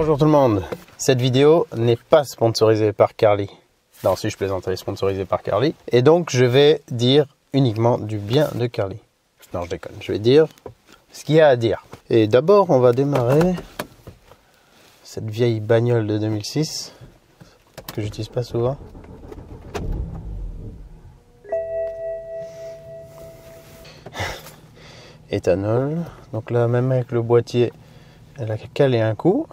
Bonjour tout le monde, cette vidéo n'est pas sponsorisée par Carly. Non, si je plaisante, elle est sponsorisée par Carly. Et donc je vais dire uniquement du bien de Carly. Non, je déconne, je vais dire ce qu'il y a à dire. Et d'abord, on va démarrer cette vieille bagnole de 2006 que j'utilise pas souvent. Éthanol. Donc là, même avec le boîtier, elle a calé un coup.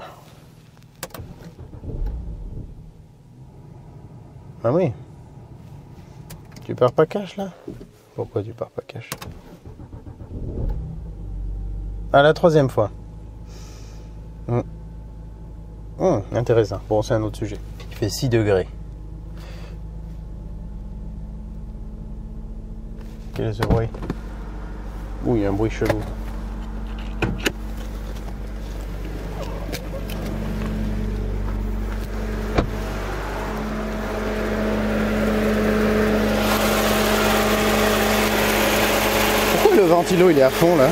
Ah oui. Tu pars pas cash là? Pourquoi tu pars pas cash? Ah, la troisième fois. Intéressant. Bon, c'est un autre sujet. Il fait 6 degrés. Quel est ce bruit? Ouh, il y a un bruit chelou. Pourquoi le ventilo il est à fond là?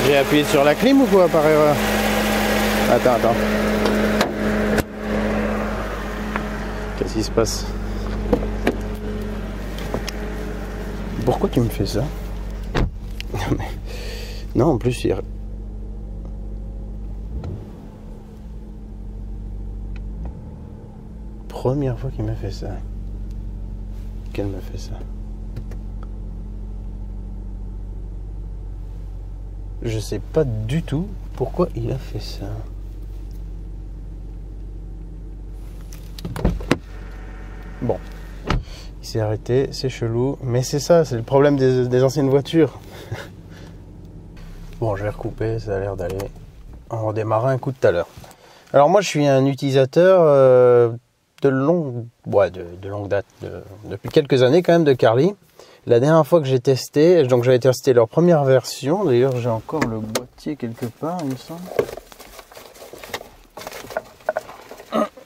J'ai appuyé sur la clim ou quoi par erreur? Attends. Qu'est-ce qui se passe? Pourquoi tu me fais ça? Non, en plus, première fois qu'il m'a fait ça. Qu'elle m'a fait ça? Je sais pas du tout pourquoi il a fait ça. Bon. Il s'est arrêté, c'est chelou. Mais c'est ça, c'est le problème des anciennes voitures. Bon, je vais recouper, ça a l'air d'aller. On redémarrer un coup de tout à l'heure. Alors moi, je suis un utilisateur de longue date, depuis quelques années quand même, de Carly. La dernière fois que j'ai testé, donc j'avais testé leur première version. D'ailleurs, j'ai encore le boîtier quelque part, il me semble.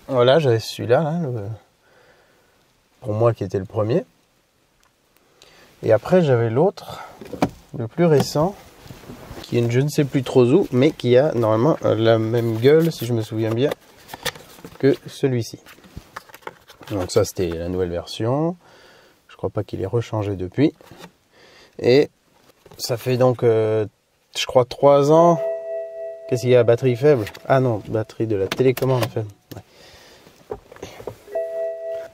Voilà, j'avais celui-là, là, pour moi qui était le premier. Et après, j'avais l'autre, le plus récent, qui est je ne sais plus trop où, mais qui a normalement la même gueule, si je me souviens bien, que celui-ci. Donc ça, c'était la nouvelle version. Je crois pas qu'il ait rechangé depuis. Et ça fait donc, je crois, 3 ans. Qu'est-ce qu'il y a? Batterie faible? Ah non, batterie de la télécommande faible. Ouais.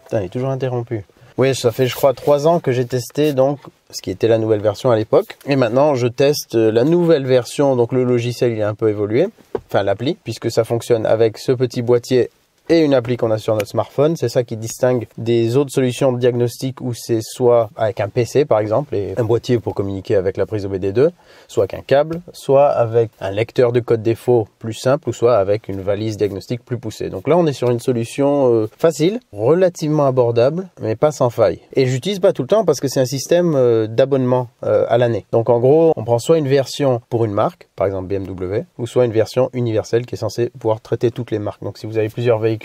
Putain, il est toujours interrompu. Oui, ça fait, je crois, 3 ans que j'ai testé donc ce qui était la nouvelle version à l'époque. Et maintenant, je teste la nouvelle version. Donc le logiciel, il a un peu évolué. Enfin, l'appli, puisque ça fonctionne avec ce petit boîtier et une appli qu'on a sur notre smartphone. C'est ça qui distingue des autres solutions de diagnostic où c'est soit avec un PC par exemple et un boîtier pour communiquer avec la prise OBD2, soit avec un câble, soit avec un lecteur de code défaut plus simple ou soit avec une valise diagnostic plus poussée. Donc là on est sur une solution facile, relativement abordable mais pas sans faille. Et j'utilise pas tout le temps parce que c'est un système d'abonnement à l'année. Donc en gros on prend soit une version pour une marque, par exemple BMW, ou soit une version universelle qui est censée pouvoir traiter toutes les marques. Donc si vous avez plusieurs véhicules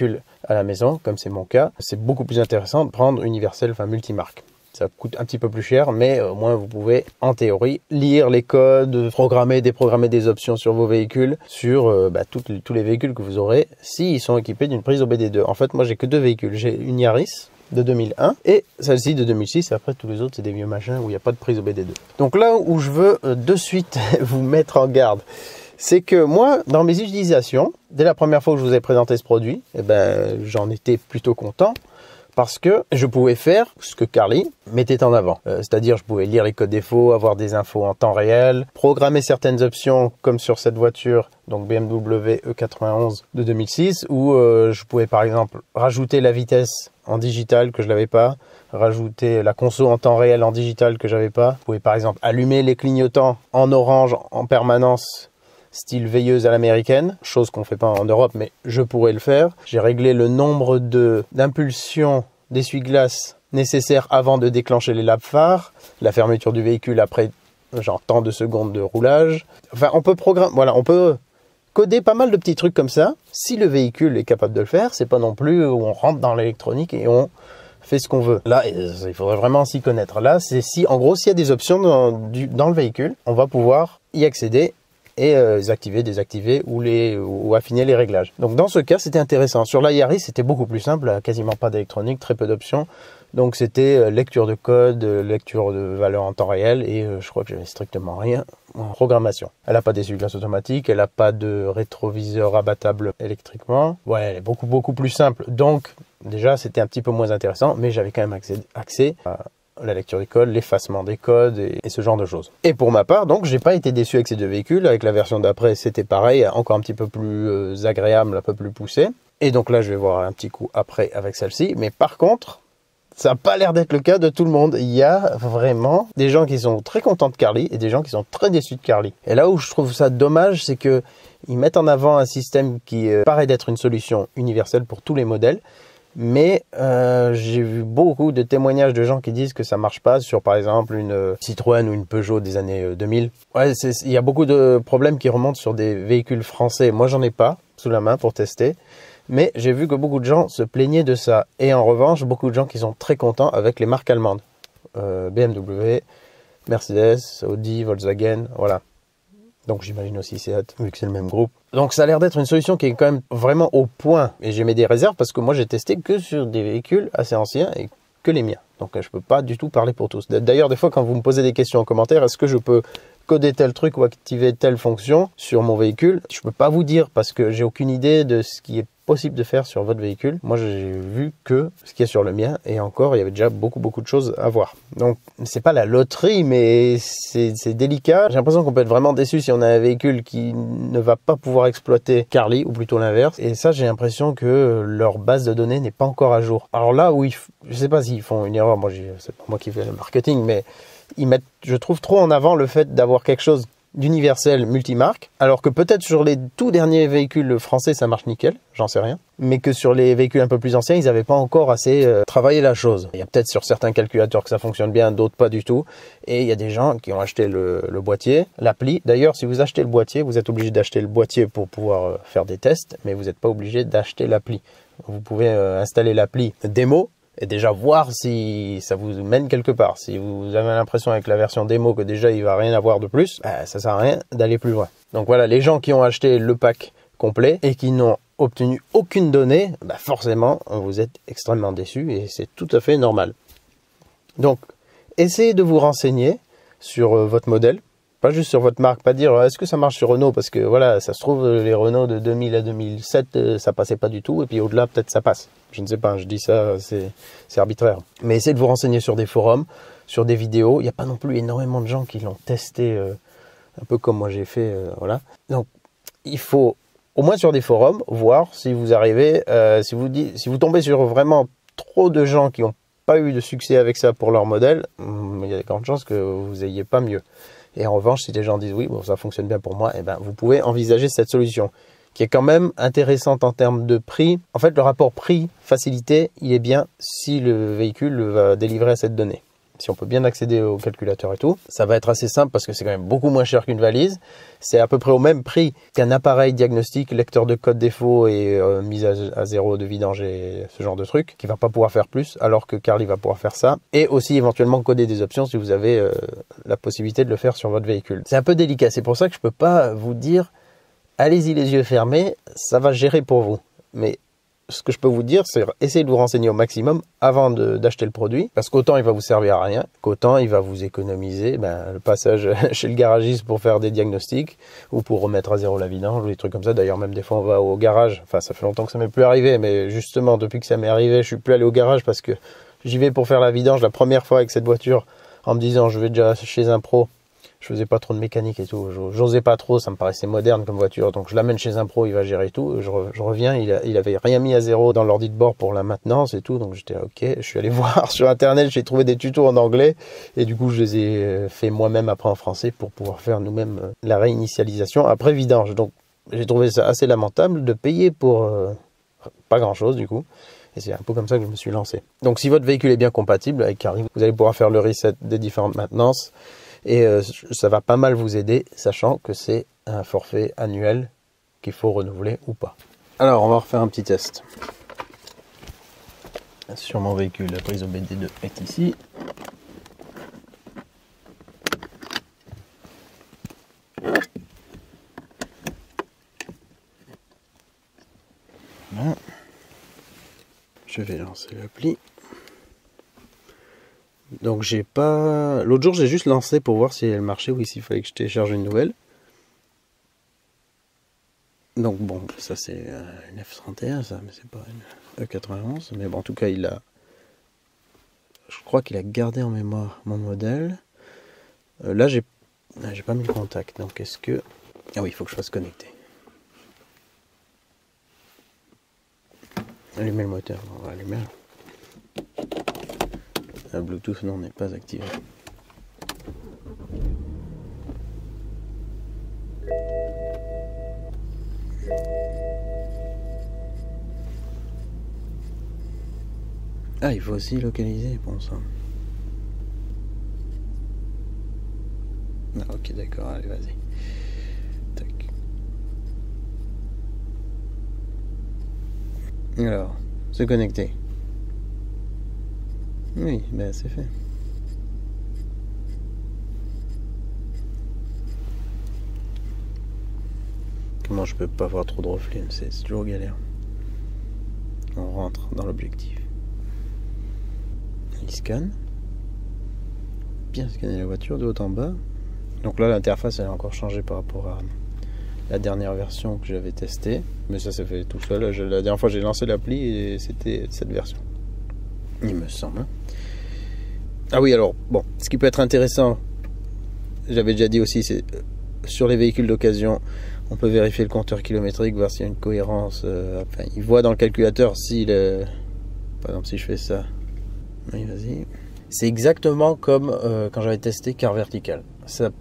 à la maison, comme c'est mon cas, c'est beaucoup plus intéressant de prendre universel, enfin multimarque. Ça coûte un petit peu plus cher, mais au moins vous pouvez, en théorie, lire les codes, programmer, déprogrammer des options sur vos véhicules, sur tous les véhicules que vous aurez, s'ils sont équipés d'une prise OBD2. En fait, moi j'ai que 2 véhicules. J'ai une Yaris de 2001 et celle-ci de 2006. Et après, tous les autres, c'est des vieux machins où il n'y a pas de prise OBD2. Donc là où je veux de suite vous mettre en garde, c'est que moi, dans mes utilisations, dès la première fois que je vous ai présenté ce produit, j'en étais plutôt content parce que je pouvais faire ce que Carly mettait en avant. C'est-à-dire, je pouvais lire les codes défauts, avoir des infos en temps réel, programmer certaines options comme sur cette voiture, donc BMW E91 de 2006, où je pouvais par exemple rajouter la vitesse en digital que je l'avais pas, rajouter la conso en temps réel en digital que j'avais pas. Je pouvais par exemple allumer les clignotants en orange en permanence, style veilleuse à l'américaine, chose qu'on fait pas en Europe, mais je pourrais le faire. J'ai réglé le nombre d'impulsions d'essuie-glace nécessaires avant de déclencher les lampes phares, la fermeture du véhicule après genre tant de secondes de roulage. Enfin, on peut on peut coder pas mal de petits trucs comme ça. Si le véhicule est capable de le faire, c'est pas non plus où on rentre dans l'électronique et on fait ce qu'on veut. Là, il faudrait vraiment s'y connaître. Là, c'est si, en gros, s'il y a des options dans le véhicule, on va pouvoir y accéder et les activer, désactiver ou affiner les réglages. Donc dans ce cas, c'était intéressant. Sur la Yaris, c'était beaucoup plus simple, quasiment pas d'électronique, très peu d'options. Donc c'était lecture de code, lecture de valeurs en temps réel et je crois que j'avais strictement rien en programmation. Elle n'a pas d'essuie-glace automatique, elle n'a pas de rétroviseur rabattable électriquement. Ouais, elle est beaucoup plus simple. Donc déjà c'était un petit peu moins intéressant, mais j'avais quand même accès à la lecture des codes, l'effacement des codes et ce genre de choses. Et pour ma part, donc j'ai pas été déçu avec ces deux véhicules. Avec la version d'après, c'était pareil, encore un petit peu plus agréable, un peu plus poussé. Et donc là, je vais voir un petit coup après avec celle-ci. Mais par contre, ça n'a pas l'air d'être le cas de tout le monde. Il y a vraiment des gens qui sont très contents de Carli et des gens qui sont très déçus de Carli. Et là où je trouve ça dommage, c'est que ils mettent en avant un système qui paraît d'être une solution universelle pour tous les modèles. Mais j'ai vu beaucoup de témoignages de gens qui disent que ça marche pas sur par exemple une Citroën ou une Peugeot des années 2000. Ouais, il y a beaucoup de problèmes qui remontent sur des véhicules français. Moi, j'en ai pas sous la main pour tester. Mais j'ai vu que beaucoup de gens se plaignaient de ça. Et en revanche, beaucoup de gens qui sont très contents avec les marques allemandes. BMW, Mercedes, Audi, Volkswagen, voilà. Donc j'imagine aussi Seat, vu que c'est le même groupe. Donc ça a l'air d'être une solution qui est quand même vraiment au point. Et j'ai mis des réserves parce que moi j'ai testé que sur des véhicules assez anciens et que les miens. Donc je peux pas du tout parler pour tous. D'ailleurs, des fois quand vous me posez des questions en commentaire, est-ce que je peux coder tel truc ou activer telle fonction sur mon véhicule? Je peux pas vous dire parce que j'ai aucune idée de ce qui est possible de faire sur votre véhicule. Moi, j'ai vu que ce qui est sur le mien, et encore, il y avait déjà beaucoup de choses à voir. Donc, c'est pas la loterie, mais c'est délicat. J'ai l'impression qu'on peut être vraiment déçu si on a un véhicule qui ne va pas pouvoir exploiter Carli, ou plutôt l'inverse. Et ça, j'ai l'impression que leur base de données n'est pas encore à jour. Alors là, où je sais pas s'ils font une erreur, moi, c'est pas moi qui fais le marketing, mais ils mettent, je trouve, trop en avant le fait d'avoir quelque chose d'universel multimarque, alors que peut-être sur les tout derniers véhicules français ça marche nickel, j'en sais rien, mais que sur les véhicules un peu plus anciens ils n'avaient pas encore assez travaillé la chose. Il y a peut-être sur certains calculateurs que ça fonctionne bien, d'autres pas du tout, et il y a des gens qui ont acheté le boîtier, l'appli. D'ailleurs, si vous achetez le boîtier, vous êtes obligé d'acheter le boîtier pour pouvoir faire des tests, mais vous n'êtes pas obligé d'acheter l'appli. Vous pouvez installer l'appli démo et déjà voir si ça vous mène quelque part. Si vous avez l'impression avec la version démo que déjà il va rien avoir de plus, ça sert à rien d'aller plus loin. Donc voilà, les gens qui ont acheté le pack complet et qui n'ont obtenu aucune donnée, forcément vous êtes extrêmement déçus et c'est tout à fait normal. Donc essayez de vous renseigner sur votre modèle, pas juste sur votre marque, pas dire est-ce que ça marche sur Renault, parce que voilà, ça se trouve les Renault de 2000 à 2007 ça passait pas du tout et puis au-delà peut-être ça passe. Je ne sais pas, je dis ça, c'est arbitraire. Mais essayez de vous renseigner sur des forums, sur des vidéos. Il n'y a pas non plus énormément de gens qui l'ont testé, un peu comme moi j'ai fait, voilà. Donc, il faut, au moins sur des forums, voir si vous arrivez, si vous tombez sur vraiment trop de gens qui n'ont pas eu de succès avec ça pour leur modèle, il y a de grandes chances que vous n'ayez pas mieux. Et en revanche, si les gens disent oui, bon, ça fonctionne bien pour moi, vous pouvez envisager cette solution, qui est quand même intéressante en termes de prix. En fait, le rapport prix-facilité, il est bien si le véhicule va délivrer à cette donnée. Si on peut bien accéder au calculateur et tout, ça va être assez simple parce que c'est quand même beaucoup moins cher qu'une valise. C'est à peu près au même prix qu'un appareil diagnostic, lecteur de code défaut et mise à zéro de vidange et ce genre de truc, qui va pas pouvoir faire plus, alors que Carli va pouvoir faire ça. Et aussi éventuellement coder des options si vous avez la possibilité de le faire sur votre véhicule. C'est un peu délicat, c'est pour ça que je peux pas vous dire allez-y les yeux fermés, ça va gérer pour vous. Mais ce que je peux vous dire, c'est essayer de vous renseigner au maximum avant d'acheter le produit, parce qu'autant il va vous servir à rien, qu'autant il va vous économiser le passage chez le garagiste pour faire des diagnostics, ou pour remettre à zéro la vidange, ou des trucs comme ça. D'ailleurs, même des fois on va au garage, enfin ça fait longtemps que ça m'est plus arrivé, mais justement depuis que ça m'est arrivé, je suis plus allé au garage parce que j'y vais pour faire la vidange la première fois avec cette voiture, en me disant je vais déjà chez un pro. Je faisais pas trop de mécanique et tout, j'osais pas trop, ça me paraissait moderne comme voiture, donc je l'amène chez un pro, il va gérer tout, je reviens, il avait rien mis à zéro dans l'ordi de bord pour la maintenance et tout, donc j'étais ok, je suis allé voir sur internet, j'ai trouvé des tutos en anglais, et du coup je les ai fait moi-même après en français pour pouvoir faire nous-mêmes la réinitialisation après vidange. Donc j'ai trouvé ça assez lamentable de payer pour pas grand chose du coup. Et c'est un peu comme ça que je me suis lancé. Donc si votre véhicule est bien compatible avec Carli, vous allez pouvoir faire le reset des différentes maintenances. Et ça va pas mal vous aider, sachant que c'est un forfait annuel qu'il faut renouveler ou pas. Alors, on va refaire un petit test. Sur mon véhicule, la prise OBD2 est ici. Je vais lancer l'appli. Donc j'ai pas... L'autre jour j'ai juste lancé pour voir si elle marchait ou s'il fallait que je télécharge une nouvelle. Donc bon, ça c'est une F31 ça, mais c'est pas une E91. Mais bon, en tout cas il a... Je crois qu'il a gardé en mémoire mon modèle. Là j'ai pas mis le contact, donc est-ce que... Ah oui, il faut que je fasse connecter. Allumer le moteur, on va allumer. Le Bluetooth non n'est pas activé. Ah, il faut aussi localiser, bon sang. Ah, ok, d'accord, allez, vas-y. Tac. Alors, se connecter. Oui, ben c'est fait. Comment je peux pas avoir trop de reflets, c'est toujours galère. On rentre dans l'objectif. Il scanne. Bien scanner la voiture de haut en bas. Donc là l'interface elle a encore changé par rapport à la dernière version que j'avais testée. Mais ça s'est fait tout seul. La dernière fois j'ai lancé l'appli et c'était cette version. Il me semble. Ah oui, alors bon, ce qui peut être intéressant, j'avais déjà dit aussi, c'est sur les véhicules d'occasion, on peut vérifier le compteur kilométrique, voir s'il y a une cohérence. Enfin, il voit dans le calculateur si par exemple si je fais ça. Oui, vas-y. C'est exactement comme quand j'avais testé Car Vertical. Ça,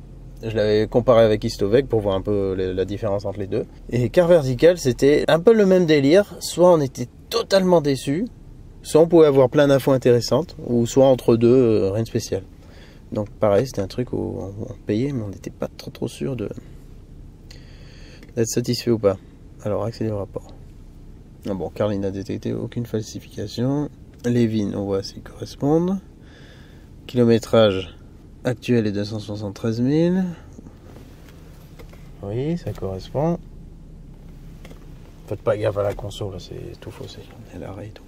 je l'avais comparé avec Histovec pour voir un peu la différence entre les deux. Et Car Vertical, c'était un peu le même délire. Soit on était totalement déçu, soit on pouvait avoir plein d'infos intéressantes, ou soit entre deux, rien de spécial. Donc pareil, c'était un truc où on payait, mais on n'était pas trop sûr d'être satisfait ou pas. Alors accéder au rapport. Ah bon, Carl n'a détecté aucune falsification. Les VIN, on voit s'ils correspondent. Kilométrage actuel est 273 000. Oui, ça correspond. Faites pas gaffe à la console, c'est tout faussé. Elle arrête et tout.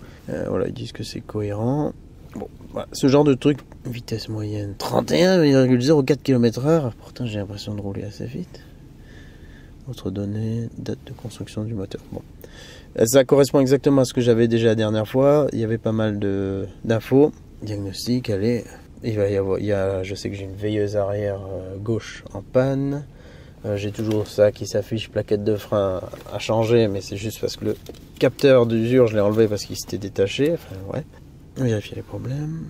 Voilà, ils disent que c'est cohérent. Bon, voilà, ce genre de truc, vitesse moyenne 31,04 km/h. Pourtant, j'ai l'impression de rouler assez vite. Autre donnée, date de construction du moteur. Bon, ça correspond exactement à ce que j'avais déjà la dernière fois. Il y avait pas mal d'infos. Diagnostic, allez. Je sais que j'ai une veilleuse arrière gauche en panne. J'ai toujours ça qui s'affiche, plaquette de frein à changer, mais c'est juste parce que le capteur d'usure, je l'ai enlevé parce qu'il s'était détaché. Enfin, ouais. Vérifier les problèmes.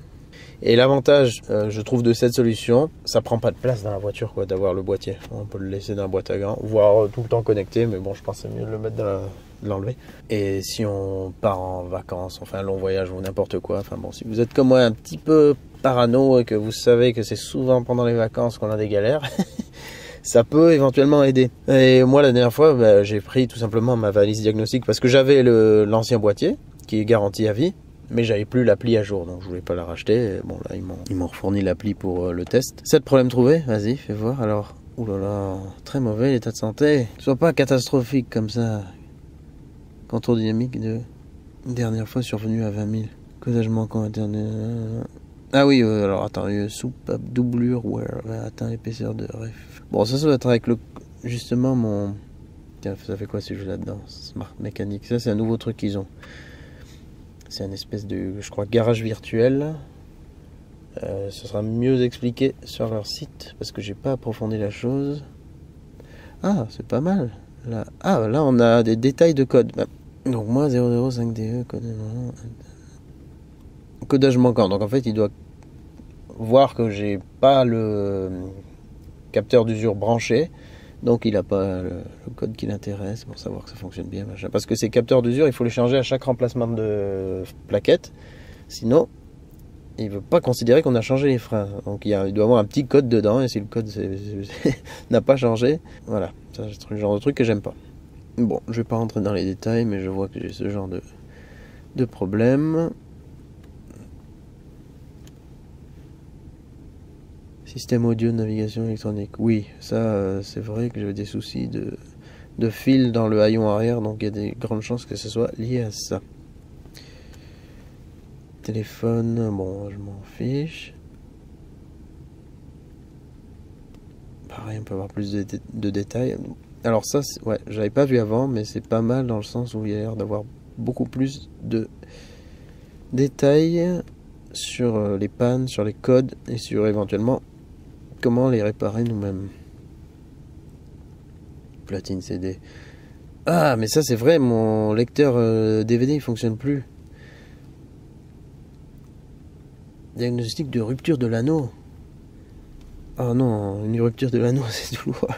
Et l'avantage, je trouve, de cette solution, ça prend pas de place dans la voiture, quoi, d'avoir le boîtier. On peut le laisser dans la boîte à gants, voire tout le temps connecté, mais bon, je pense que c'est mieux de le mettre de l'enlever. Et si on part en vacances, enfin un long voyage ou n'importe quoi, enfin bon, si vous êtes comme moi un petit peu parano et que vous savez que c'est souvent pendant les vacances qu'on a des galères, ça peut éventuellement aider. Et moi, la dernière fois, j'ai pris tout simplement ma valise diagnostique parce que j'avais l'ancien boîtier qui est garanti à vie. Mais j'avais plus l'appli à jour, donc je voulais pas la racheter. Bon là, ils m'ont refourni l'appli pour le test. 7 problèmes trouvés, vas-y, fais voir. Alors, oulala, très mauvais l'état de santé. Soit pas catastrophique comme ça. Contour dynamique de dernière fois survenu à 20 000. Codage manquant interne. Ah oui, alors attends, soupape, doublure, ouais, atteint l'épaisseur de ref. Bon, ça doit être avec justement mon... Tiens, ça fait quoi si je joue là-dedans? Smart mécanique, ça c'est un nouveau truc qu'ils ont. C'est une espèce de, je crois, garage virtuel. Ce sera mieux expliqué sur leur site parce que j'ai pas approfondi la chose. Ah, c'est pas mal. Là, là on a des détails de code. Donc moi 005DE codage manquant. Donc en fait, il doit voir que j'ai pas le capteur d'usure branché. Donc il n'a pas le code qui l'intéresse pour savoir que ça fonctionne bien. Machin. Parce que ces capteurs d'usure, il faut les changer à chaque remplacement de plaquette. Sinon, il ne veut pas considérer qu'on a changé les freins. Donc il doit avoir un petit code dedans. Et si le code n'a pas changé, voilà. C'est le genre de truc que j'aime pas. Bon, je vais pas rentrer dans les détails, mais je vois que j'ai ce genre de problème. Système audio de navigation électronique. Oui, ça c'est vrai que j'avais des soucis de fil dans le haillon arrière, donc il y a des grandes chances que ce soit lié à ça. téléphone, bon, je m'en fiche. Pareil, on peut avoir plus de détails. Alors ça, ouais, j'avais pas vu avant, mais c'est pas mal dans le sens où il y a l'air d'avoir beaucoup plus de détails sur les pannes, sur les codes et sur éventuellement comment les réparer nous-mêmes. Platine CD. Ah, mais ça c'est vrai, mon lecteur DVD il fonctionne plus. Diagnostic de rupture de l'anneau. Ah non, une rupture de l'anneau c'est douloureux.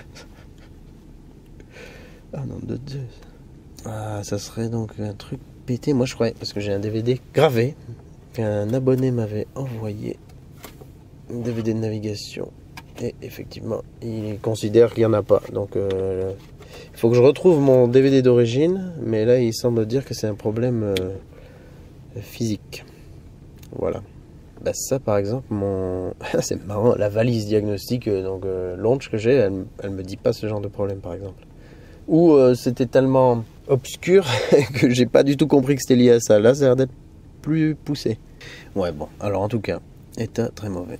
Ah non, de Dieu. Ah, ça serait donc un truc pété. Moi je croyais, parce que j'ai un DVD gravé qu'un abonné m'avait envoyé. Un DVD de navigation. Et effectivement, il considère qu'il n'y en a pas. Donc il faut que je retrouve mon DVD d'origine. Mais là, il semble dire que c'est un problème physique. Voilà. Bah ça, par exemple, c'est marrant, la valise diagnostic, launch que j'ai, elle me dit pas ce genre de problème, par exemple. Ou c'était tellement obscur que j'ai pas du tout compris que c'était lié à ça. Là, ça a l'air d'être plus poussé. Ouais, bon, alors en tout cas, état très mauvais.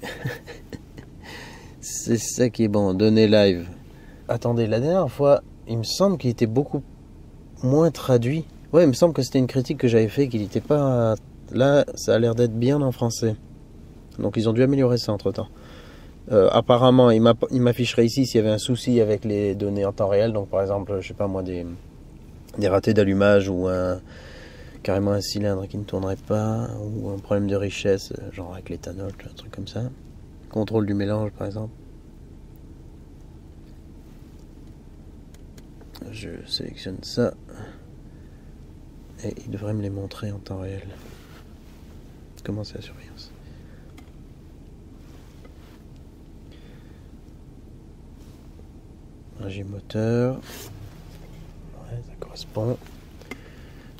C'est ça qui est bon, données live. Attendez, la dernière fois, il me semble qu'il était beaucoup moins traduit. Ouais, il me semble que c'était une critique que j'avais fait, qu'il n'était pas... Là, ça a l'air d'être bien en français. Donc ils ont dû améliorer ça entre-temps. Apparemment, il m'afficherait ici s'il y avait un souci avec les données en temps réel. Donc par exemple, je sais pas moi, des ratés d'allumage ou carrément un cylindre qui ne tournerait pas, ou un problème de richesse, genre avec l'éthanol, un truc comme ça. Contrôle du mélange par exemple. Je sélectionne ça et il devrait me les montrer en temps réel. Comment c'est la surveillance? Régime moteur. Ouais, ça correspond.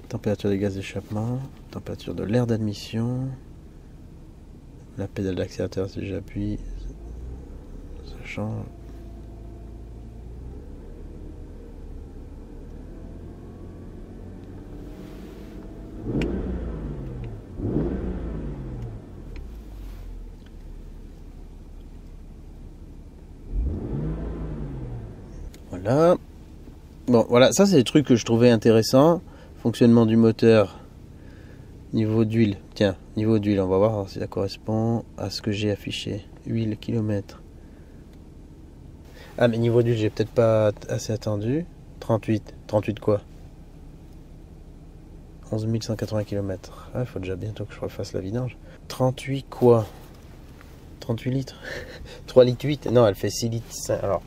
Température des gaz d'échappement. Température de l'air d'admission. La pédale d'accélérateur si j'appuie. Ça change. Voilà. Bon, voilà, ça c'est des trucs que je trouvais intéressants. Fonctionnement du moteur. Niveau d'huile. Tiens, niveau d'huile, on va voir si ça correspond à ce que j'ai affiché. Huile kilomètre. Ah, mais niveau d'huile, j'ai peut-être pas assez attendu. 38. 38 quoi? 11 180 km. Ah, il faut déjà bientôt que je refasse la vidange. 38 quoi? 38 litres. 3 litres 8. Non, elle fait 6 litres 5. Alors,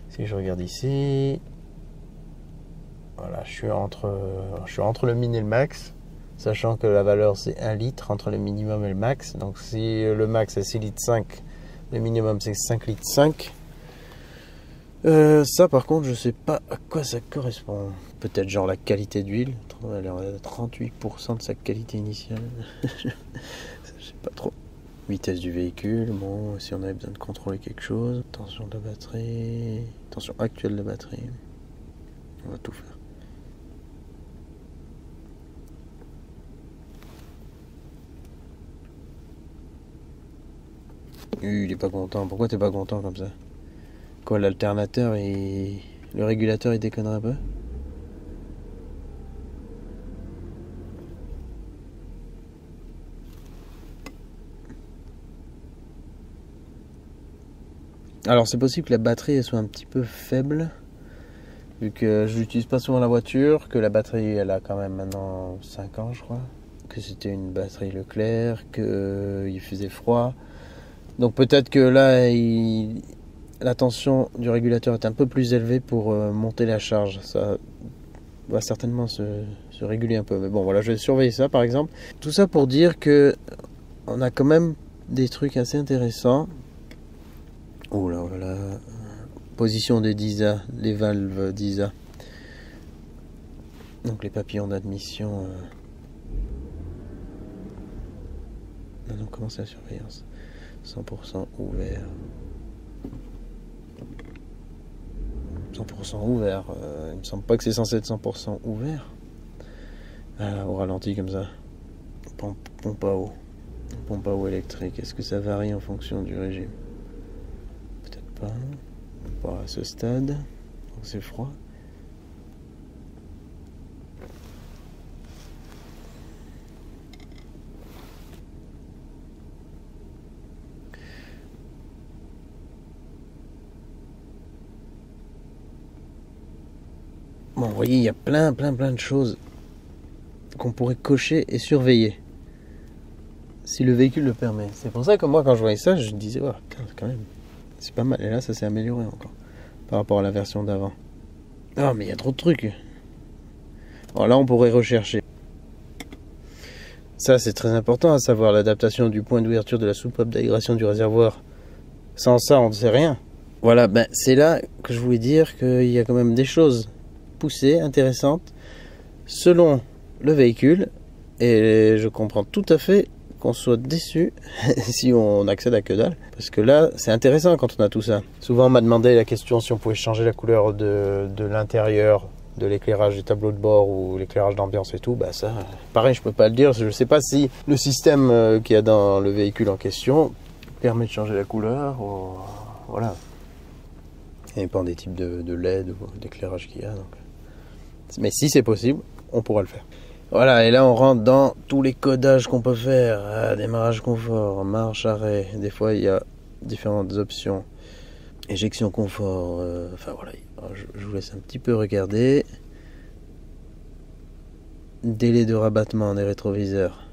si je regarde ici, voilà, je suis entre le min et le max, sachant que la valeur c'est 1 litre entre le minimum et le max. Donc si le max est 6 litres 5, le minimum c'est 5 litres 5. Ça par contre je sais pas à quoi ça correspond. Peut-être genre la qualité d'huile. Elle est à 38% de sa qualité initiale. Je sais pas trop. Vitesse du véhicule, bon, si on avait besoin de contrôler quelque chose. Tension de batterie, tension actuelle de batterie. On va tout faire. Il est pas content. Pourquoi t'es pas content comme ça? Quoi, l'alternateur et le régulateur il déconnerait un peu? Alors c'est possible que la batterie elle soit un petit peu faible, vu que je l'utilise pas souvent la voiture, que la batterie elle a quand même maintenant 5 ans je crois, que c'était une batterie Leclerc, qu'il faisait froid. Donc peut-être que là la tension du régulateur est un peu plus élevée pour monter la charge. Ça va certainement se réguler un peu. Mais bon voilà, je vais surveiller ça par exemple. Tout ça pour dire que on a quand même des trucs assez intéressants. Oh là là, position des DISA, les valves DISA. Donc les papillons d'admission. Donc comment c'est la surveillance? 100% ouvert. 100% ouvert. Il me semble pas que c'est censé être 100% ouvert. Au ralenti comme ça. pompe à eau. Pompe à eau électrique, est-ce que ça varie en fonction du régime? Peut-être pas à ce stade, donc c'est froid. Bon, vous voyez, il y a plein de choses qu'on pourrait cocher et surveiller si le véhicule le permet. C'est pour ça que moi, quand je voyais ça, je me disais, oh, putain, quand même, c'est pas mal. Et là, ça s'est amélioré encore par rapport à la version d'avant. Ah, mais il y a trop de trucs. Alors là, on pourrait rechercher. Ça, c'est très important à savoir, l'adaptation du point d'ouverture de la soupape d'aération du réservoir. Sans ça, on ne sait rien. Voilà, ben, c'est là que je voulais dire qu'il y a quand même des choses poussées, intéressantes, selon le véhicule. Et je comprends tout à fait qu'on soit déçu si on accède à que dalle. Parce que là, c'est intéressant quand on a tout ça. Souvent, on m'a demandé la question si on pouvait changer la couleur de l'intérieur, de l'éclairage du tableau de bord ou l'éclairage d'ambiance et tout. Bah ça, pareil, je peux pas le dire. Je sais pas si le système qu'il y a dans le véhicule en question permet de changer la couleur. Ou... Voilà. Ça dépend des types de LED ou d'éclairage qu'il y a. Donc. Mais si c'est possible, on pourra le faire. Voilà, et là on rentre dans tous les codages qu'on peut faire. Démarrage confort, marche, arrêt. Des fois il y a différentes options. Éjection confort. Enfin voilà, je vous laisse un petit peu regarder. Délai de rabattement des rétroviseurs.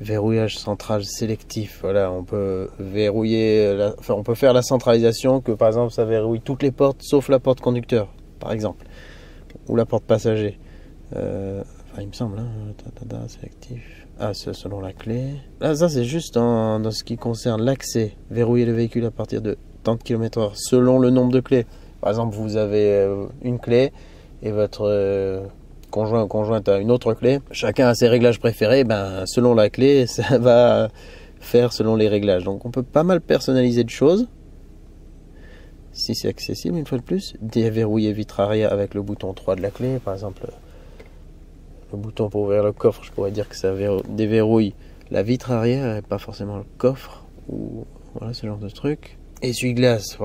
Verrouillage central sélectif. Voilà, on peut verrouiller. Enfin, on peut faire la centralisation que par exemple ça verrouille toutes les portes sauf la porte conducteur, par exemple, ou la porte passager. Enfin, il me semble, hein, sélectif. Ah, c'est selon la clé. Là, ça c'est juste dans ce qui concerne l'accès. Verrouiller le véhicule à partir de tant de km/h selon le nombre de clés. Par exemple, vous avez une clé et votre conjoint ou conjointe a une autre clé. Chacun a ses réglages préférés. Ben, selon la clé, ça va faire selon les réglages. Donc, on peut pas mal personnaliser de choses. Si c'est accessible, une fois de plus. Déverrouiller vitre arrière avec le bouton 3 de la clé. Par exemple, le bouton pour ouvrir le coffre, je pourrais dire que ça déverrouille la vitre arrière et pas forcément le coffre. Ou voilà, ce genre de truc. Essuie-glace.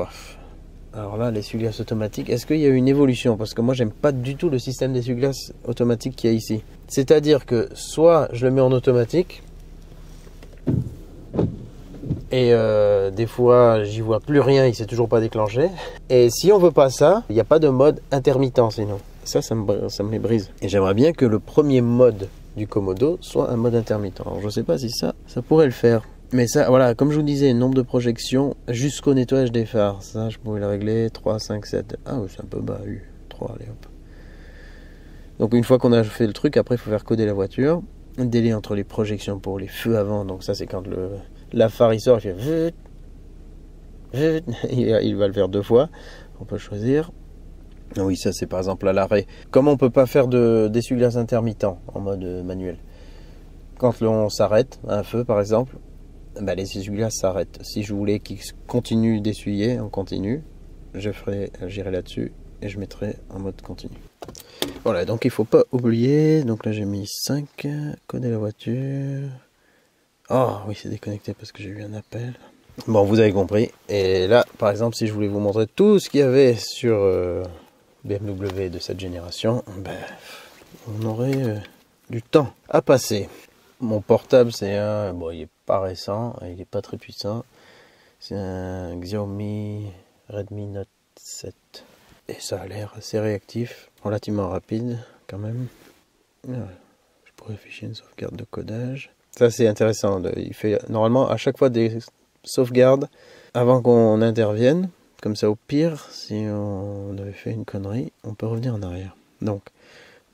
Alors là, l'essuie-glace automatique, est-ce qu'il y a eu une évolution? Parce que moi, j'aime pas du tout le système d'essuie-glace automatique qu'il y a ici. C'est-à-dire que soit je le mets en automatique, et des fois, j'y vois plus rien, il s'est toujours pas déclenché. Et si on veut pas ça, il n'y a pas de mode intermittent sinon. Ça me les brise. Et j'aimerais bien que le premier mode du Komodo soit un mode intermittent. Alors, je sais pas si ça pourrait le faire. Mais ça, voilà, comme je vous disais, nombre de projections jusqu'au nettoyage des phares. Ça, je pouvais le régler. 3, 5, 7. Ah oui, c'est un peu bas. 3, allez hop. Donc une fois qu'on a fait le truc, après il faut faire coder la voiture. Un délai entre les projections pour les feux avant. Donc ça, c'est quand la phare il sort, il fait... Il va le faire 2 fois. On peut choisir. Oui, ça c'est par exemple à l'arrêt. Comme on peut pas faire d'essuie-glace intermittent en mode manuel. Quand on s'arrête à un feu par exemple, bah, les essuie-glaces s'arrêtent. Si je voulais qu'ils continuent d'essuyer en continu, j'irai là-dessus et je mettrai en mode continu. Voilà, donc il faut pas oublier. Donc là j'ai mis 5, coder la voiture. Oh oui, c'est déconnecté parce que j'ai eu un appel. Bon, vous avez compris. Et là, par exemple, si je voulais vous montrer tout ce qu'il y avait sur BMW de cette génération, ben, on aurait du temps à passer. Mon portable, c'est bon, il est pas récent, il est pas très puissant. C'est un Xiaomi Redmi Note 7. Et ça a l'air assez réactif, relativement rapide quand même. Je pourrais afficher une sauvegarde de codage. Ça c'est intéressant, il fait normalement à chaque fois des sauvegardes avant qu'on intervienne. Comme ça au pire, si on avait fait une connerie, on peut revenir en arrière. Donc,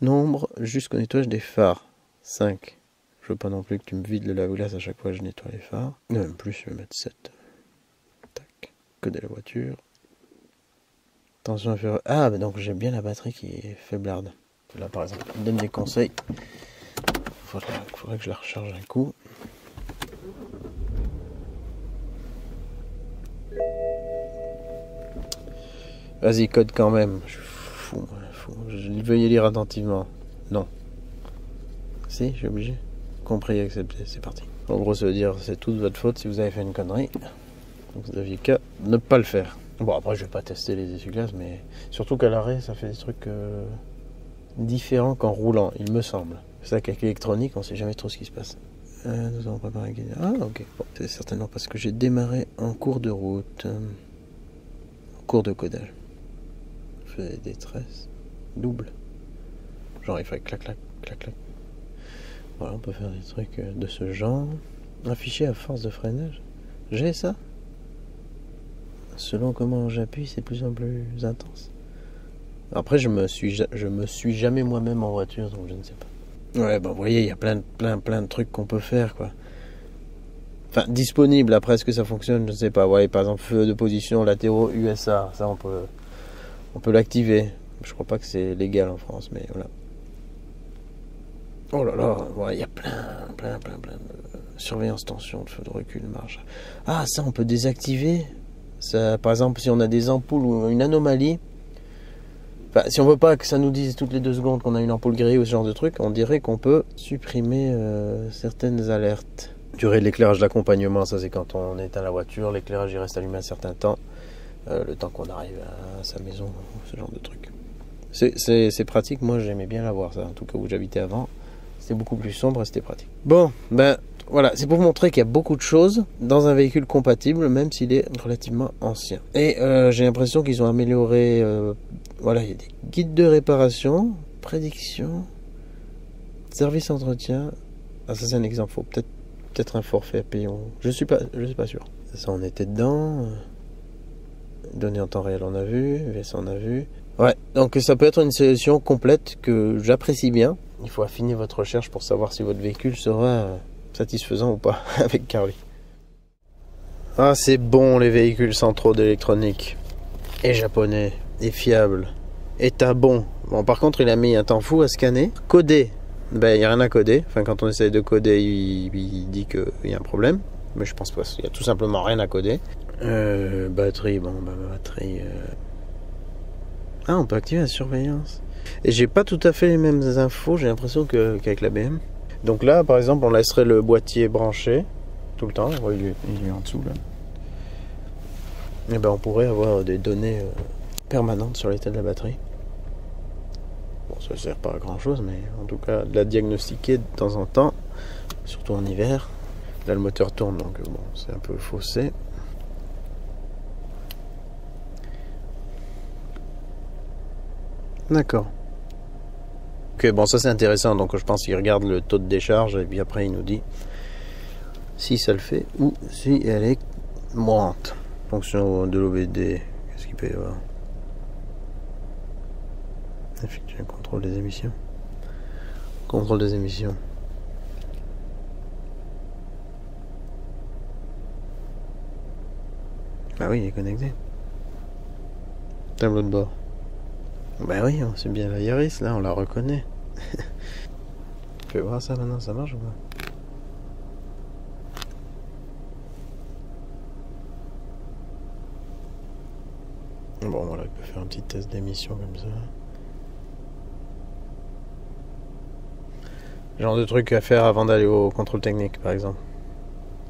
nombre jusqu'au nettoyage des phares, 5. Je veux pas non plus que tu me vides le lave-glace à chaque fois que je nettoie les phares. Non, même plus, je vais mettre 7. Tac, coder la voiture. Attention à faire... Ah, bah donc j'ai bien la batterie qui est faiblarde. Là par exemple, il me donne des conseils. Faudrait que je la recharge un coup. Vas-y, code quand même. Je suis fou. Veuillez lire attentivement. Non. Si, je suis obligé. Compris, accepté, c'est parti. En gros, ça veut dire c'est toute votre faute si vous avez fait une connerie. Donc vous n'aviez qu'à ne pas le faire. Bon, après, je vais pas tester les essuie-glaces, mais surtout qu'à l'arrêt, ça fait des trucs différents qu'en roulant, il me semble. C'est ça qu'avec l'électronique, on sait jamais trop ce qui se passe. Nous avons préparé un guide. Ah, ok. Bon, c'est certainement parce que j'ai démarré en cours de route. En cours de codage. Je fais des tresses doubles. Genre, il fait clac, clac, clac, clac. Voilà, on peut faire des trucs de ce genre. Un fichier à force de freinage. J'ai ça. Selon comment j'appuie, c'est de plus en plus intense. Après, je me suis jamais moi-même en voiture, donc je ne sais pas. Ouais, bah vous voyez, il y a plein de trucs qu'on peut faire, quoi. Enfin, disponible. Après, est-ce que ça fonctionne? Je ne sais pas. Ouais, par exemple, feu de position latéraux USA. Ça, on peut l'activer. Je crois pas que c'est légal en France, mais voilà. Oh là là, ouais, il y a plein de surveillance tension, de feu de recul, marche. Ah, ça, on peut désactiver. Ça, par exemple, si on a des ampoules ou une anomalie. Enfin, si on veut pas que ça nous dise toutes les 2 secondes qu'on a une ampoule grillée ou ce genre de truc, on dirait qu'on peut supprimer certaines alertes. Durée de l'éclairage d'accompagnement, ça c'est quand on éteint la voiture, l'éclairage il reste allumé un certain temps, le temps qu'on arrive à sa maison, ce genre de truc. C'est pratique, moi j'aimais bien l'avoir ça, en tout cas où j'habitais avant, c'était beaucoup plus sombre et c'était pratique. Bon, ben voilà, c'est pour vous montrer qu'il y a beaucoup de choses dans un véhicule compatible, même s'il est relativement ancien. Et j'ai l'impression qu'ils ont amélioré... voilà, il y a des guides de réparation, prédiction, service entretien. Ah, ça c'est un exemple, faut peut-être un forfait payant. Je suis pas sûr. Ça, on était dedans. Données en temps réel, on a vu. VS, on a vu. Ouais, donc ça peut être une solution complète que j'apprécie bien. Il faut affiner votre recherche pour savoir si votre véhicule sera satisfaisant ou pas avec Carly. Ah, c'est bon les véhicules sans trop d'électronique. Et japonais. Et fiable. Et t'as bon. Bon, par contre, il a mis un temps fou à scanner. Coder. Ben, il n'y a rien à coder. Enfin, quand on essaye de coder, il dit qu'il y a un problème. Mais je pense pas. Il y a tout simplement rien à coder. Batterie. Bon, bah, batterie. Ah, on peut activer la surveillance. Et j'ai pas tout à fait les mêmes infos, j'ai l'impression qu'avec la BM. Donc là, par exemple, on laisserait le boîtier branché tout le temps. Ouais, il est en dessous là. Et ben, on pourrait avoir des données permanentes sur l'état de la batterie. Bon, ça sert pas à grand chose, mais en tout cas, de la diagnostiquer de temps en temps, surtout en hiver. Là, le moteur tourne, donc bon, c'est un peu faussé. D'accord. Ok, bon, ça c'est intéressant. Donc je pense qu'il regarde le taux de décharge et puis après il nous dit si ça le fait ou si elle est mourante. Fonction de l'OBD, qu'est-ce qu'il peut y avoir? Effectuer un contrôle des émissions. Contrôle des émissions. Ah oui, il est connecté. Tableau de bord. Ben oui, c'est bien la Yaris, là, on la reconnaît. Tu peux voir ça maintenant, ça marche ou pas? Bon, voilà, il peut faire un petit test d'émission comme ça. Genre de truc à faire avant d'aller au contrôle technique, par exemple.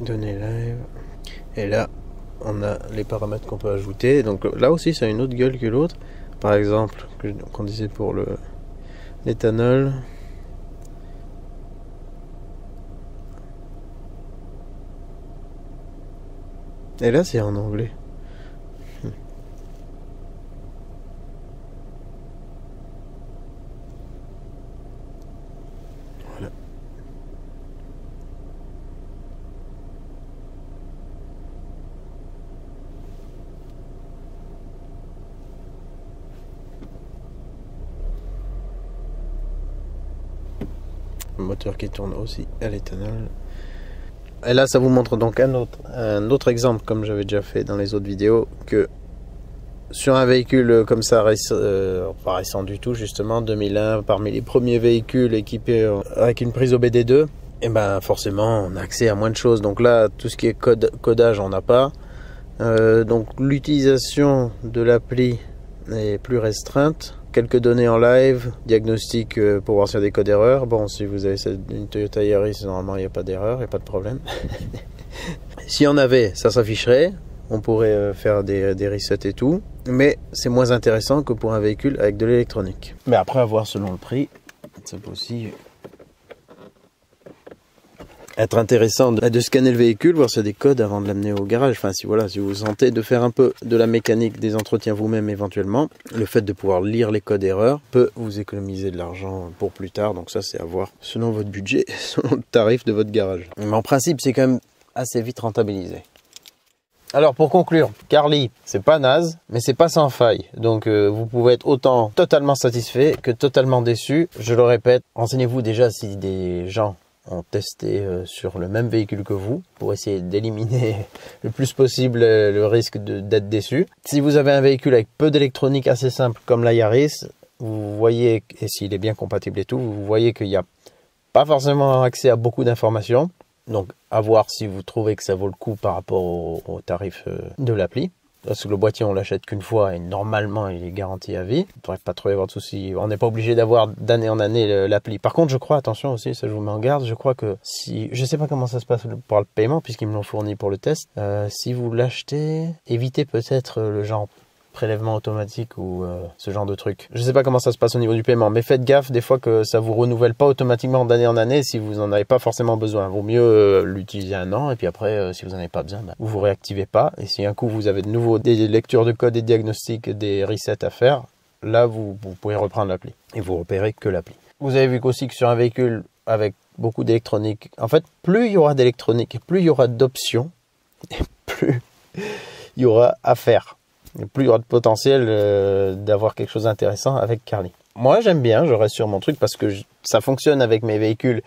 Données live. Et là, on a les paramètres qu'on peut ajouter. Donc là aussi, ça a une autre gueule que l'autre. Par exemple, qu'on disait pour l'éthanol. Et là, c'est en anglais. Voilà. Le moteur qui tourne aussi à l'éthanol. Et là, ça vous montre donc un autre exemple, comme j'avais déjà fait dans les autres vidéos, que sur un véhicule comme ça, pas récent du tout, justement, 2001, parmi les premiers véhicules équipés avec une prise OBD2, et ben forcément, on a accès à moins de choses. Donc là, tout ce qui est codage, on n'a pas. Donc l'utilisation de l'appli est plus restreinte. quelques données en live, diagnostic pour voir s'il y a des codes d'erreur. Bon, si vous avez une Toyota Yaris, normalement il n'y a pas d'erreur, il n'y a pas de problème. S'il y en avait, ça s'afficherait. On pourrait faire des resets et tout. Mais c'est moins intéressant que pour un véhicule avec de l'électronique. Mais après, à voir selon le prix, ça peut aussi être intéressant de scanner le véhicule, voir s'il y a des codes avant de l'amener au garage. Enfin, si voilà, si vous sentez de faire un peu de la mécanique, des entretiens vous-même éventuellement, le fait de pouvoir lire les codes erreurs peut vous économiser de l'argent pour plus tard. Donc ça, c'est à voir selon votre budget, selon le tarif de votre garage. Mais en principe, c'est quand même assez vite rentabilisé. Alors pour conclure, Carly, c'est pas naze, mais c'est pas sans faille. Donc vous pouvez être autant totalement satisfait que totalement déçu. Je le répète, renseignez-vous déjà si des gens ont testé sur le même véhicule que vous pour essayer d'éliminer le plus possible le risque d'être déçu. Si vous avez un véhicule avec peu d'électronique assez simple comme la Yaris, vous voyez, et s'il est bien compatible et tout, vous voyez qu'il n'y a pas forcément accès à beaucoup d'informations. Donc à voir si vous trouvez que ça vaut le coup par rapport au tarif de l'appli. Parce que le boîtier, on l'achète qu'une fois et normalement, il est garanti à vie. Il ne devrait pas trop y avoir de soucis. On n'est pas obligé d'avoir d'année en année l'appli. Par contre, je crois, attention aussi, ça je vous mets en garde, je crois que si... Je ne sais pas comment ça se passe pour le paiement, puisqu'ils me l'ont fourni pour le test. Si vous l'achetez, évitez peut-être le genre prélèvement automatique ou ce genre de truc. Je sais pas comment ça se passe au niveau du paiement, mais faites gaffe des fois que ça vous renouvelle pas automatiquement d'année en année si vous en avez pas forcément besoin. Vaut mieux l'utiliser un an et puis après si vous en avez pas besoin, vous réactivez pas. Et si un coup vous avez de nouveau des lectures de code, des diagnostics, des resets à faire, là vous pouvez reprendre l'appli et vous repérez que l'appli. Vous avez vu qu'aussi que sur un véhicule avec beaucoup d'électronique, en fait plus il y aura d'électronique, plus il y aura d'options et plus il y aura à faire. Et plus il y aura de potentiel d'avoir quelque chose d'intéressant avec Carly. Moi j'aime bien, je reste sur mon truc parce que ça fonctionne avec mes véhicules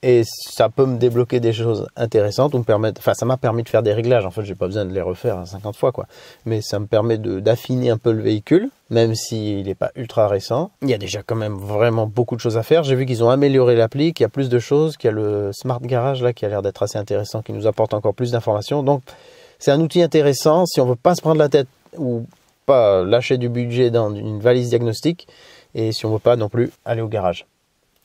et ça peut me débloquer des choses intéressantes ou me permettre, enfin ça m'a permis de faire des réglages. En fait j'ai pas besoin de les refaire 50 fois quoi, mais ça me permet d'affiner un peu le véhicule, même s'il n'est pas ultra récent. Il y a déjà quand même vraiment beaucoup de choses à faire. J'ai vu qu'ils ont amélioré l'appli, qu'il y a plus de choses, qu'il y a le Smart Garage là qui a l'air d'être assez intéressant, qui nous apporte encore plus d'informations. Donc c'est un outil intéressant si on veut pas se prendre la tête ou pas lâcher du budget dans une valise diagnostique et si on veut pas non plus aller au garage.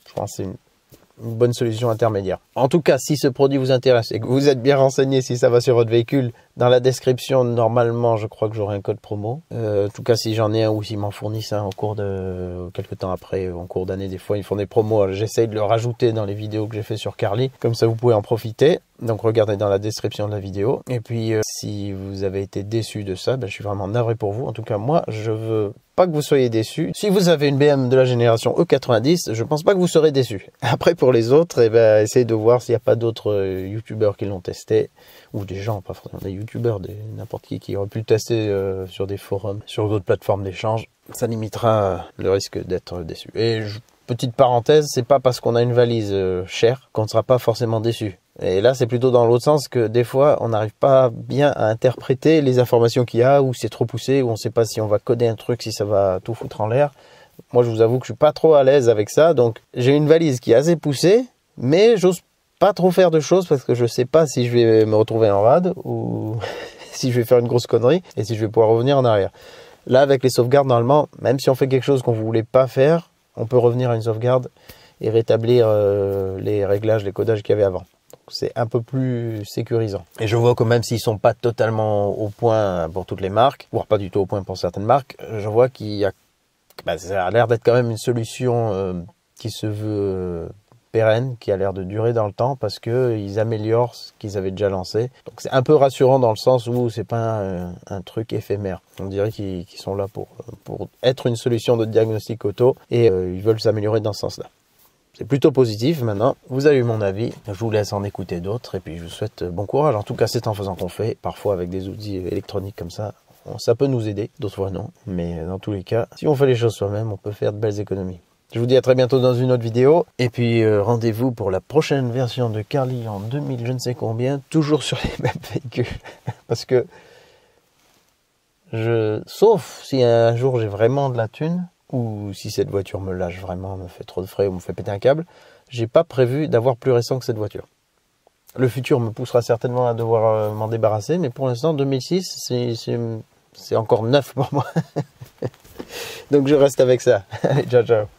Je pense que c'est une bonne solution intermédiaire. En tout cas, si ce produit vous intéresse et que vous êtes bien renseigné si ça va sur votre véhicule, dans la description, normalement, je crois que j'aurai un code promo. En tout cas, si j'en ai un ou s'ils m'en fournissent un au cours de quelques temps après, en cours d'année, des fois, ils font des promos. J'essaye de le rajouter dans les vidéos que j'ai fait sur Carly. Comme ça, vous pouvez en profiter. Donc, regardez dans la description de la vidéo. Et puis, si vous avez été déçu de ça, je suis vraiment navré pour vous. En tout cas, moi, je veux pas que vous soyez déçus. Si vous avez une BM de la génération E90, je pense pas que vous serez déçus. Après, pour les autres, essayez de voir s'il n'y a pas d'autres youtubeurs qui l'ont testé, ou des gens, pas forcément des youtubeurs, n'importe qui aurait pu le tester sur des forums, sur d'autres plateformes d'échange. Ça limitera le risque d'être déçu. Et petite parenthèse, c'est pas parce qu'on a une valise chère qu'on ne sera pas forcément déçu. Et là, c'est plutôt dans l'autre sens que des fois, on n'arrive pas bien à interpréter les informations qu'il y a, ou c'est trop poussé, ou on ne sait pas si on va coder un truc, si ça va tout foutre en l'air. Moi, je vous avoue que je suis pas trop à l'aise avec ça. Donc, j'ai une valise qui est assez poussée, mais j'ose pas trop faire de choses parce que je sais pas si je vais me retrouver en rade ou si je vais faire une grosse connerie et si je vais pouvoir revenir en arrière. Là, avec les sauvegardes, normalement, même si on fait quelque chose qu'on ne voulait pas faire, on peut revenir à une sauvegarde et rétablir les réglages, les codages qu'il y avait avant. C'est un peu plus sécurisant. Et je vois que même s'ils sont pas totalement au point pour toutes les marques, voire pas du tout au point pour certaines marques, je vois qu'il y a, ça a l'air d'être quand même une solution qui se veut pérenne, qui a l'air de durer dans le temps parce que ils améliorent ce qu'ils avaient déjà lancé. Donc c'est un peu rassurant dans le sens où c'est pas un truc éphémère. On dirait qu'ils sont là pour être une solution de diagnostic auto et ils veulent s'améliorer dans ce sens-là. C'est plutôt positif. Maintenant, vous avez eu mon avis. Je vous laisse en écouter d'autres et puis je vous souhaite bon courage. En tout cas, c'est en faisant qu'on fait. Parfois, avec des outils électroniques comme ça, ça peut nous aider. D'autres fois, non. Mais dans tous les cas, si on fait les choses soi-même, on peut faire de belles économies. Je vous dis à très bientôt dans une autre vidéo. Et puis, rendez-vous pour la prochaine version de Carly en 2000, je ne sais combien. Toujours sur les mêmes véhicules. Parce que, sauf si un jour j'ai vraiment de la thune, ou si cette voiture me lâche vraiment, me fait trop de frais ou me fait péter un câble, j'ai pas prévu d'avoir plus récent que cette voiture. Le futur me poussera certainement à devoir m'en débarrasser, mais pour l'instant 2006 c'est encore neuf pour moi. Donc je reste avec ça. Allez, ciao, ciao.